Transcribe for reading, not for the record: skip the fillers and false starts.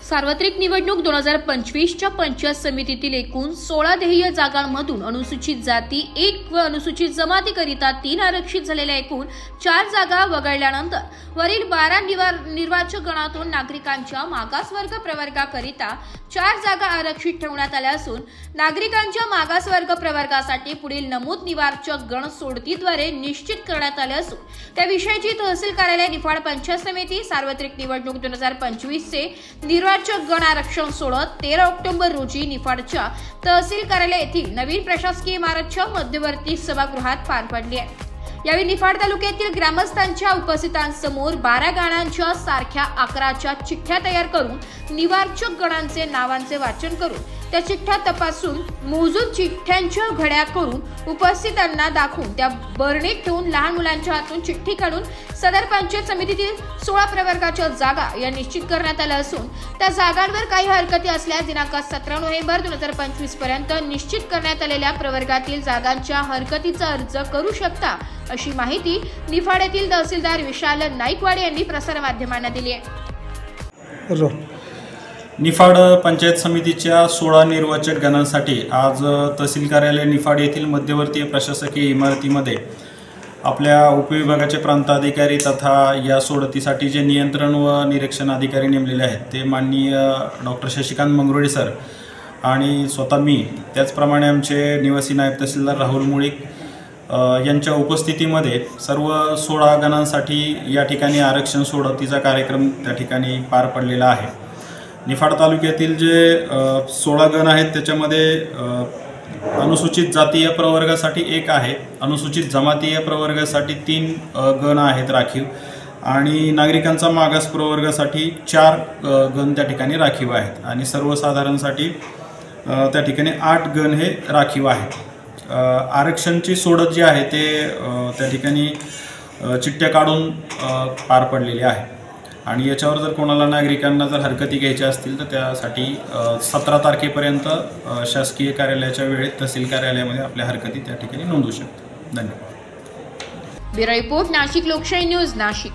सार्वत्रिक निवडणूक 2025च्या पंचायत समितीतील एकूण 16 ध्येय जागांमधून अनुसूचित जाती 1 व अनुसूचित जमातीकरिता 3 आरक्षित झालेल्या एकूण 4 जागा वगळल्यानंतर वरील 12 निर्वाचक गणातून नागरिकांच्या मागासवर्ग प्रवर्गाकरिता 4 जागा आरक्षित ठेवण्यात आल्या असून नागरिकांच्या मागासवर्ग प्रवर्गासाठी पुढील नमूद निवारचक गण सोडतीद्वारे निश्चित करण्यात आले असून त्याविषयीची तहसील कार्यालय निफाड पंचायत समिती सार्वत्रिक निवडणूक 2025 चे निर्वाचक गण आरक्षण सोडत 13 ऑक्टोबर रोजी निफाडच्या तहसील कार्यालय येथील नवीन प्रशासकीय इमारतच्या मध्यवर्ती सभागृहात पार पडली आहे। यावेळी निफाड तालुक्यातील ग्रामस्थांच्या उपस्थितांसमोर 12 गणांच्या सारख्या आकाराच्या चिठ्ठ्या तयार करून निवारचक गणांचे नावांचे वाचन करून त्या चिठ्ठ्या तपासून मोजून चिठ्ठ्यांच्या घड्या करून उपस्थितांना दाखवून त्या बरणीत ठेवून लहान मुलांच्या हातून चिठ्ठी काढून सदर पंचायत समितीतील 16 प्रवर्गाच्या जागा या निश्चित करण्यात आल्या असून त्या जागांवर काही हरकती असल्यास दिनांक 17 नोव्हेंबर 2025 पर्यंत निश्चित करण्यात आलेल्या प्रवर्गातील जागांच्या हरकतीचा अर्ज करू शकता अशी माहिती निफाड येथील तहसीलदार विशाल नाईकवाडे यांनी प्रसारमाध्यमांना दिली आहे। निफाड पंचायत समितीच्या 16 निर्वाचक गणांसाठी आज तहसील कार्यालय निफाड येथील मध्यवर्ती प्रशासकीय इमारतीमध्ये आपल्या उपविभागाचे प्रांताधिकारी तथा या सोडतीसाठी जे नियंत्रण व निरीक्षण अधिकारी नेमलेले आहेत ते माननीय डॉक्टर शशिकांत मंगरुळे सर आणि स्वतः मी, त्याचप्रमाणे आमचे निवासी नायब तहसीलदार राहुल मुळीक यांच्या उपस्थितीमध्ये सर्व 16 गणांसाठी या ठिकाणी आरक्षण सोडतीचा कार्यक्रम त्या ठिकाणी पार पडलेला आहे। निफाड तालुक्यातील जे 16 गण आहेत त्याच्यामध्ये अनुसूचित जातीय प्रवर्गासाठी 1 आहे, अनुसूचित जमातीय प्रवर्गासाठी 3 गण आहेत राखीव आणि नागरिकांचा मागास प्रवर्गासाठी 4 गण त्या ठिकाणी राखीव आहेत आणि सर्वसाधारणसाठी त्या ठिकाणी 8 गण हे राखीव आहेत। आरक्षणची सोडत जी आहे ते त्या ठिकाणी चिठ्ठ्या काढून पार पडलेली आहे आणि याच्यावर जर कोणाला नागरिकांना जर हरकती घ्यायच्या असतील तर त्यासाठी 17 तारखेपर्यंत शासकीय कार्यालयाच्या वेळेत तहसील कार्यालयामध्ये आपल्या हरकती त्या ठिकाणी नोंदवू शकतात। धन्यवाद। ब्युरो रिपोर्ट, नाशिक लोकशाही न्यूज, नाशिक।